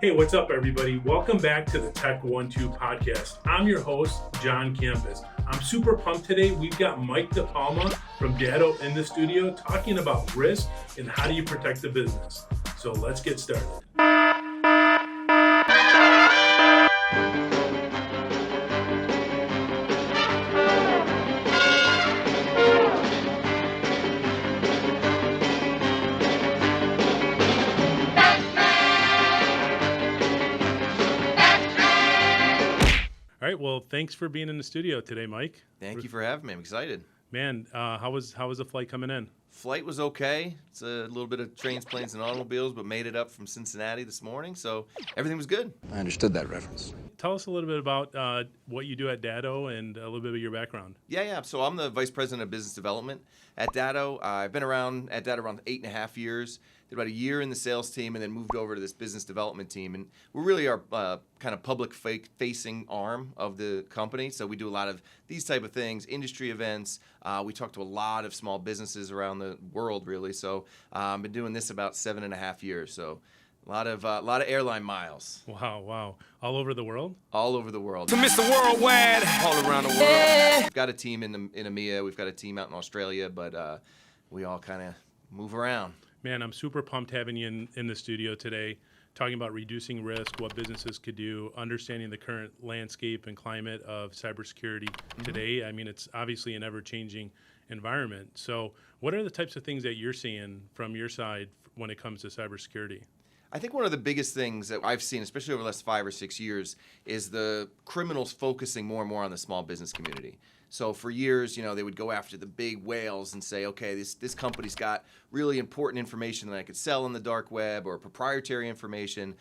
Hey, what's up, everybody? Welcome back to the Tech 1-2 podcast. I'm your host, John Kampas. I'm super pumped today. We've got Mike DePalma from Datto in the studio talking about risk and how do you protect the business. So let's get started. All right. Well, thanks for being in the studio today, Mike. Thank you for having me. I'm excited. Man, how was the flight coming in? Flight was okay. It's a little bit of trains, planes, and automobiles, but made it up from Cincinnati this morning, so everything was good. I understood that reference. Tell us a little bit about what you do at Datto and a little bit of your background. Yeah. So I'm the Vice President of Business Development at Datto. I've been around at Datto around 8.5 years. Did about a year in the sales team and then moved over to this business development team. And we're really our kind of public-facing arm of the company. So we do a lot of these type of things, industry events. We talk to a lot of small businesses around the world, really. So I've been doing this about 7.5 years. So a lot of airline miles. Wow. All over the world? All over the world. To Mr. Worldwide, all around the world. We've got a team in EMEA. We've got a team out in Australia, but we all kind of move around. Man, I'm super pumped having you in the studio today, talking about reducing risk, what businesses could do, understanding the current landscape and climate of cybersecurity today. I mean, it's obviously an ever-changing environment. So what are the types of things that you're seeing from your side when it comes to cybersecurity? I think one of the biggest things that I've seen, especially over the last 5 or 6 years, is the criminals focusing more and more on the small business community. So for years, they would go after the big whales and say, okay, this company's got really important information that I could sell on the dark web or proprietary information,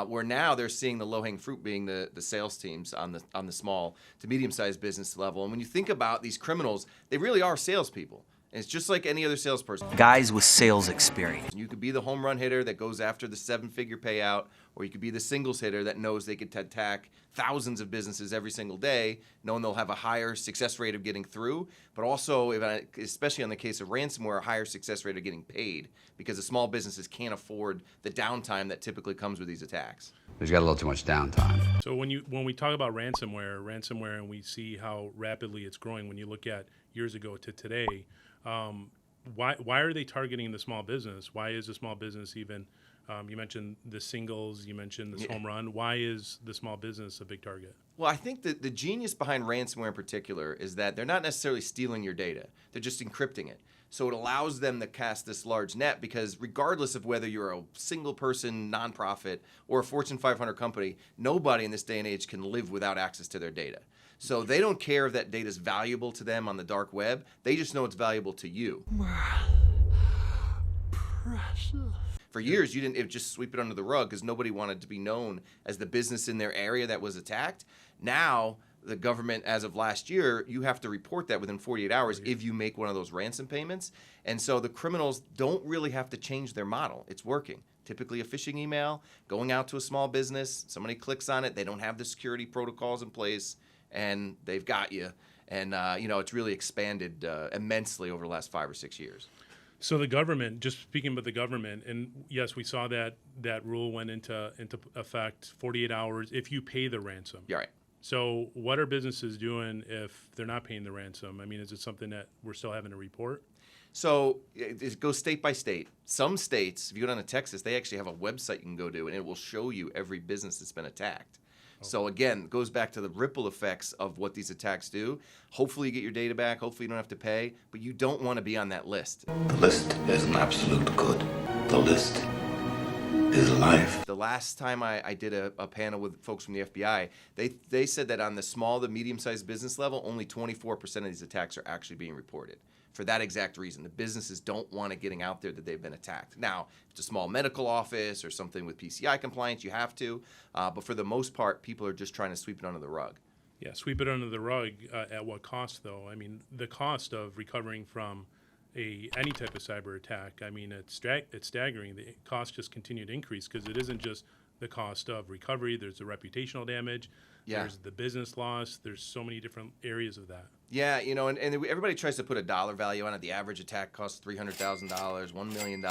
where now they're seeing the low-hanging fruit being the sales teams on the small to medium-sized business level. And when you think about these criminals, they really are salespeople. And it's just like any other salesperson. Guys with sales experience. You could be the home run hitter that goes after the 7-figure payout, or you could be the singles hitter that knows they could attack thousands of businesses every single day, knowing they'll have a higher success rate of getting through, but also, especially in the case of ransomware, a higher success rate of getting paid, because the small businesses can't afford the downtime that typically comes with these attacks. There's got a little too much downtime. So when we talk about ransomware, and we see how rapidly it's growing, when you look at years ago to today, why are they targeting the small business? Why is the small business even? You mentioned the singles, you mentioned this home run. Why is the small business a big target? Well, I think that the genius behind ransomware in particular is that they're not necessarily stealing your data. They're just encrypting it. So it allows them to cast this large net because regardless of whether you're a single person nonprofit or a Fortune 500 company, nobody in this day and age can live without access to their data. So they don't care if that data is valuable to them on the dark web. They just know it's valuable to you. For years, you didn't just sweep it under the rug because nobody wanted to be known as the business in their area that was attacked. Now, the government, as of last year, you have to report that within 48 hours if you make one of those ransom payments. And so the criminals don't really have to change their model. It's working. Typically a phishing email, going out to a small business, somebody clicks on it, they don't have the security protocols in place, and they've got you. And, it's really expanded immensely over the last 5 or 6 years. So the government, just speaking about the government, and yes, we saw that rule went into effect 48 hours if you pay the ransom. Yeah, right. So what are businesses doing if they're not paying the ransom? I mean, is it something that we're still having to report? So it goes state by state. Some states, if you go down to Texas, they actually have a website you can go to, and it will show you every business that's been attacked. So again, it goes back to the ripple effects of what these attacks do. Hopefully you get your data back. Hopefully you don't have to pay, but you don't want to be on that list. The list is an absolute good. The list is life. The last time I did a panel with folks from the FBI, they said that on the small to medium-sized business level, only 24% of these attacks are actually being reported. For that exact reason, the businesses don't want it getting out there that they've been attacked. Now, if it's a small medical office or something with PCI compliance, you have to. But for the most part, people are just trying to sweep it under the rug. Yeah, sweep it under the rug. At what cost, though? I mean, the cost of recovering from any type of cyber attack, I mean, it's staggering. The costs just continue to increase because it isn't just the cost of recovery. There's the reputational damage. Yeah. There's the business loss. There's so many different areas of that. Yeah, you know, and everybody tries to put a dollar value on it. The average attack costs $300,000, $1 million.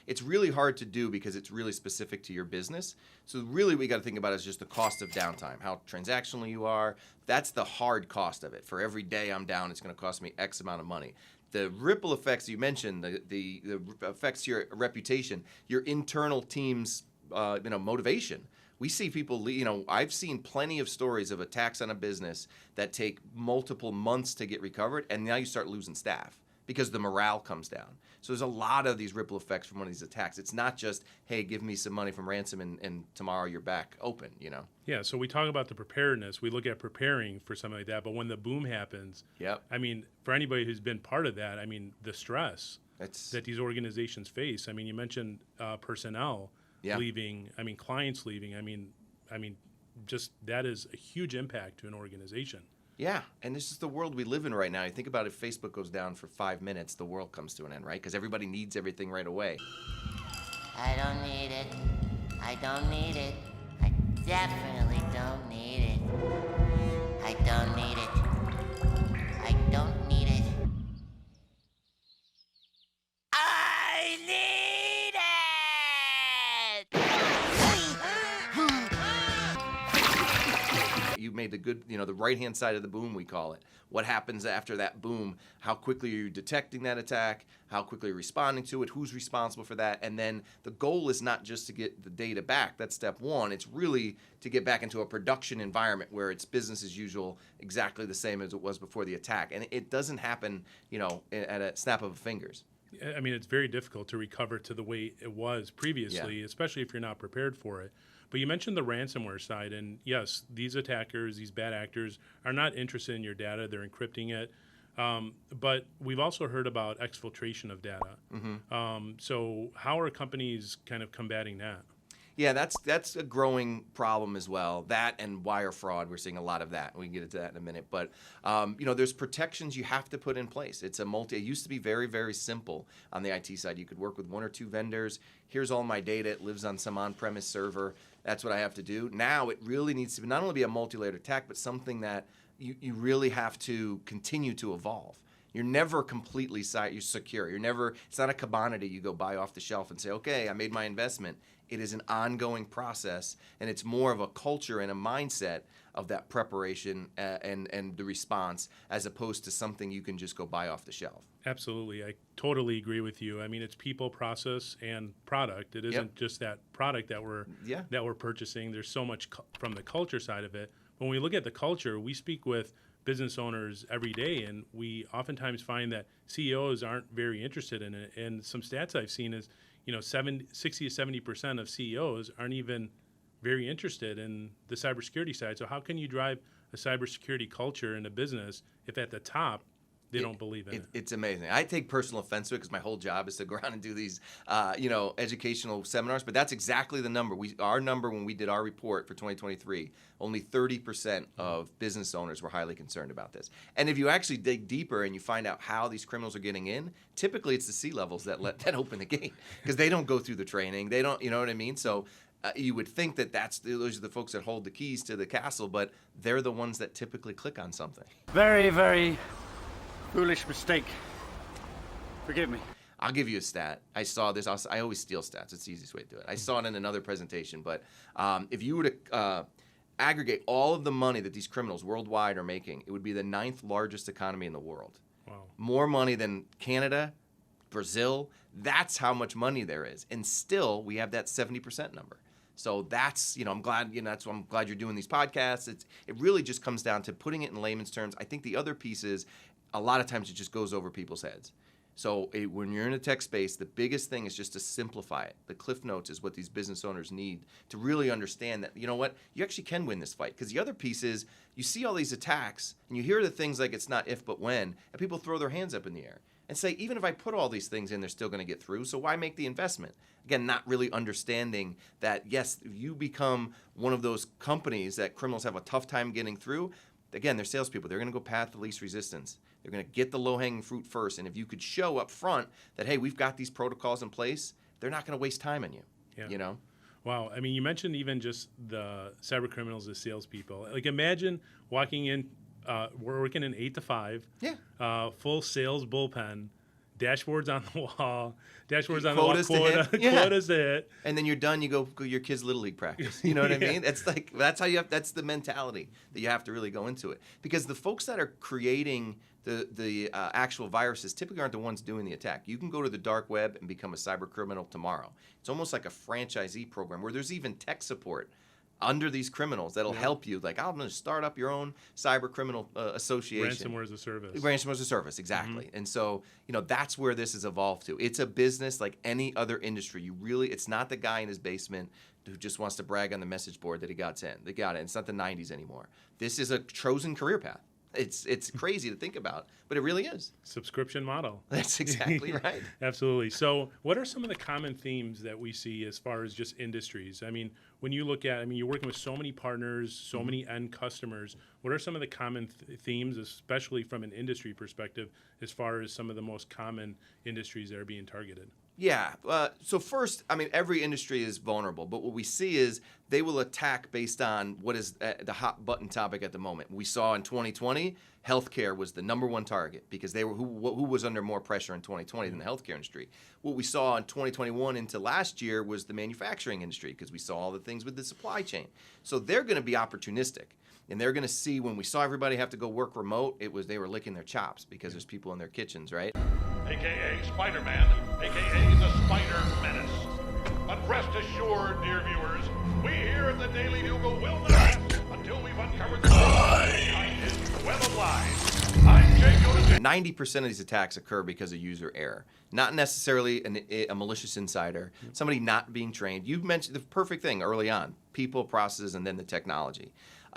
It's really hard to do because it's really specific to your business. So really what you got to think about is just the cost of downtime, how transactional you are. That's the hard cost of it. For every day I'm down, it's going to cost me X amount of money. The ripple effects you mentioned, the effects to your reputation, your internal team's motivation. We see people, I've seen plenty of stories of attacks on a business that take multiple months to get recovered, and now you start losing staff because the morale comes down. So there's a lot of these ripple effects from one of these attacks. It's not just, hey, give me some money from ransom and tomorrow you're back open, Yeah, so we talk about the preparedness. We look at preparing for something like that, but when the boom happens, Yep. I mean, for anybody who's been part of that, I mean, the stress that these organizations face. I mean, you mentioned personnel. Yeah. Leaving, I mean, clients leaving. I mean, just that is a huge impact to an organization. Yeah, and this is the world we live in right now. You think about if Facebook goes down for 5 minutes, the world comes to an end, right? Because everybody needs everything right away. I don't need it. I don't need it. I definitely don't need it. I don't need it. I don't need it. I need it! You made the right-hand side of the boom, we call it. What happens after that boom? How quickly are you detecting that attack? How quickly are you responding to it? Who's responsible for that? And then the goal is not just to get the data back. That's step one. It's really to get back into a production environment where it's business as usual, exactly the same as it was before the attack. And it doesn't happen, at a snap of fingers. I mean, it's very difficult to recover to the way it was previously, especially if you're not prepared for it. But you mentioned the ransomware side, and yes, these attackers, these bad actors, are not interested in your data. They're encrypting it. But we've also heard about exfiltration of data. So how are companies kind of combating that? Yeah, that's a growing problem as well. That and wire fraud, we're seeing a lot of that. We can get into that in a minute. But, there's protections you have to put in place. It used to be very, very simple on the IT side. You could work with one or two vendors. Here's all my data. It lives on some on-premise server. That's what I have to do. Now it really needs to not only be a multi-layered attack, but something that you really have to continue to evolve. You're never completely secure. It's not a commodity you go buy off the shelf and say, okay, I made my investment. It is an ongoing process, and it's more of a culture and a mindset of that preparation and the response, as opposed to something you can just go buy off the shelf. Absolutely. I totally agree with you. I mean, it's people, process, and product. It isn't just that product that we're purchasing. There's so much from the culture side of it. When we look at the culture, we speak with business owners every day, and we oftentimes find that CEOs aren't very interested in it. And some stats I've seen is, 60 to 70% of CEOs aren't even very interested in the cybersecurity side. So how can you drive a cybersecurity culture in a business if at the top they don't believe in it? It's amazing. I take personal offense to it because my whole job is to go around and do these, educational seminars. But that's exactly the number. Our number when we did our report for 2023, only 30% of business owners were highly concerned about this. And if you actually dig deeper and you find out how these criminals are getting in, typically it's the C-levels that open the gate because they don't go through the training. They don't, you know what I mean? So you would think that those are the folks that hold the keys to the castle, but they're the ones that typically click on something. Very, very foolish mistake. Forgive me. I'll give you a stat. I saw this. I always steal stats. It's the easiest way to do it. I saw it in another presentation. But if you were to aggregate all of the money that these criminals worldwide are making, it would be the 9th largest economy in the world. Wow. More money than Canada, Brazil. That's how much money there is. And still, we have that 70% number. So that's, I'm glad, that's why I'm glad you're doing these podcasts. It really just comes down to putting it in layman's terms. I think the other piece is a lot of times it just goes over people's heads. So when you're in a tech space, the biggest thing is just to simplify it. The Cliff Notes is what these business owners need to really understand that, you know what, you actually can win this fight. Because the other piece is you see all these attacks and you hear the things like it's not if but when, and people throw their hands up in the air and say, even if I put all these things in, they're still going to get through. So why make the investment? Again, not really understanding that, yes, you become one of those companies that criminals have a tough time getting through. Again, they're salespeople. They're going to go path of least resistance. They're going to get the low-hanging fruit first. And if you could show up front that, hey, we've got these protocols in place, they're not going to waste time on you, Yeah. Wow. I mean, you mentioned even just the cyber criminals as salespeople. Like, imagine walking in, we're working in 8 to 5. Yeah. Full sales bullpen, dashboards on the wall, dashboards on Quotas the wall, to hit. Yeah. quotas to hit. And then you're done. You go your kids' little league practice. You know what I mean? It's like that's how you have. That's the mentality that you have to really go into it. Because the folks that are creating the actual viruses typically aren't the ones doing the attack. You can go to the dark web and become a cyber criminal tomorrow. It's almost like a franchisee program where there's even tech support under these criminals that'll help you. Like, I'm going to start up your own cyber criminal association. Ransomware as a service. Ransomware as a service, exactly. And so, that's where this has evolved to. It's a business like any other industry. It's not the guy in his basement who just wants to brag on the message board that he got in. They got it. It's not the 90s anymore. This is a chosen career path. It's crazy to think about, but it really is. Subscription model. That's exactly right. Absolutely. So what are some of the common themes that we see as far as just industries? I mean, when you look at, you're working with so many partners, so many end customers. What are some of the common themes, especially from an industry perspective, as far as some of the most common industries that are being targeted? Yeah. So first, every industry is vulnerable, but what we see is they will attack based on what is the hot button topic at the moment. We saw in 2020, healthcare was the number one target because they were who was under more pressure in 2020 than the healthcare industry. What we saw in 2021 into last year was the manufacturing industry because we saw all the things with the supply chain. So they're going to be opportunistic. And they're going to see when we saw everybody have to go work remote, they were licking their chops because there's people in their kitchens, right? AKA Spider-Man, AKA the Spider Menace. But rest assured, dear viewers, we here at the Daily Bugle will not rest until we've uncovered the behind his web of lies. I'm Jay Jonas. 90% of these attacks occur because of user error, not necessarily a malicious insider, somebody not being trained. You mentioned the perfect thing early on, people, processes, and then the technology.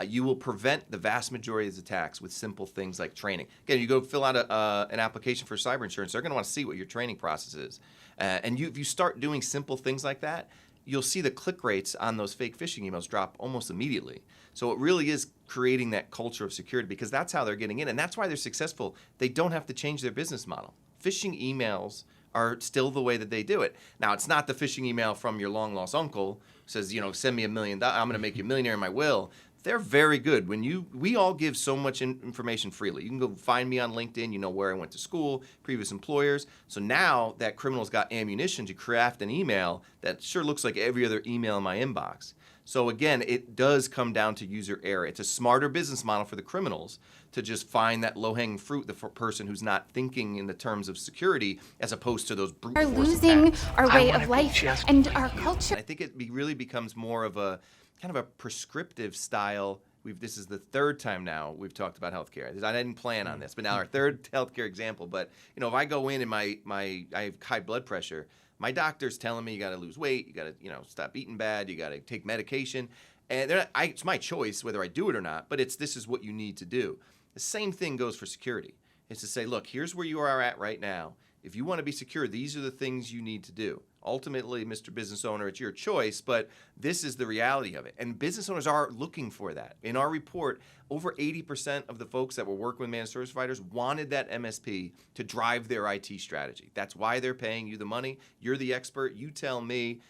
You will prevent the vast majority of these attacks with simple things like training. Again, you go fill out an application for cyber insurance, they're going to want to see what your training process is. And if you start doing simple things like that, you'll see the click rates on those fake phishing emails drop almost immediately. So it really is creating that culture of security because that's how they're getting in. And that's why they're successful. They don't have to change their business model. Phishing emails are still the way that they do it. Now, it's not the phishing email from your long-lost uncle who says, send me $1 million. I'm going to make you a millionaire in my will. They're very good. We all give so much information freely. You can go find me on LinkedIn. You know where I went to school, previous employers. So now that criminal's got ammunition to craft an email that sure looks like every other email in my inbox. So again, it does come down to user error. It's a smarter business model for the criminals to just find that low-hanging fruit, the person who's not thinking in the terms of security, as opposed to those brute force Are losing attacks. our way of life and our culture. I think it really becomes more of a kind of a prescriptive style. This is the third time now we've talked about healthcare. I didn't plan on this, but now our third healthcare example. But if I go in and I have high blood pressure, my doctor's telling me you got to lose weight, you got to stop eating bad, you got to take medication, and it's my choice whether I do it or not. But this is what you need to do. The same thing goes for security. It's to say, look, here's where you are at right now. If you want to be secure, these are the things you need to do. Ultimately, Mr. Business Owner, it's your choice, but this is the reality of it. And business owners are looking for that. In our report, over 80% of the folks that were working with managed service providers wanted that MSP to drive their IT strategy. That's why they're paying you the money. You're the expert. You tell me.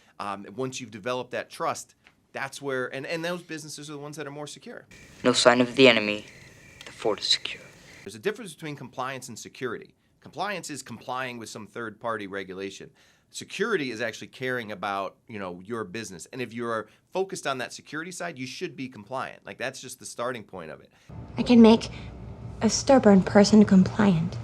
Once you've developed that trust, that's where, and those businesses are the ones that are more secure. No sign of the enemy. The fort is secure. There's a difference between compliance and security. Compliance is complying with some third-party regulation. Security is actually caring about, your business. And if you're focused on that security side, you should be compliant. Like, that's just the starting point of it. I can make a stubborn person compliant.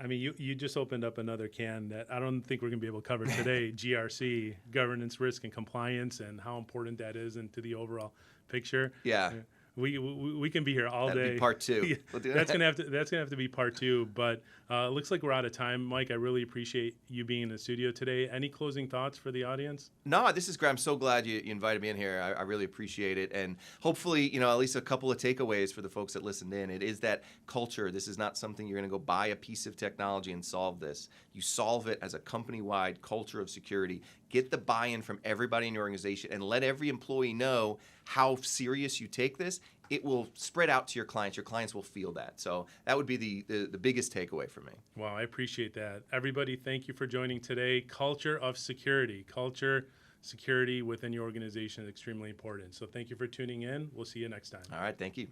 You just opened up another can that I don't think we're going to be able to cover today. GRC, governance, risk, and compliance, and how important that is into the overall picture. Yeah. We can be here all That'd day. Be part two. Yeah, We'll do that's gonna have to be part two. But looks like we're out of time, Mike. I really appreciate you being in the studio today. Any closing thoughts for the audience? No, this is great. I'm so glad you invited me in here. I really appreciate it, and hopefully, at least a couple of takeaways for the folks that listened in. It is that culture. This is not something you're going to go buy a piece of technology and solve this. You solve it as a company-wide culture of security. Get the buy-in from everybody in your organization, and let every employee know how serious you take this. It will spread out to your clients. Your clients will feel that. So that would be the biggest takeaway for me. Wow, I appreciate that. Everybody, thank you for joining today. Culture of security. Culture security within your organization is extremely important. So thank you for tuning in. We'll see you next time. All right, thank you.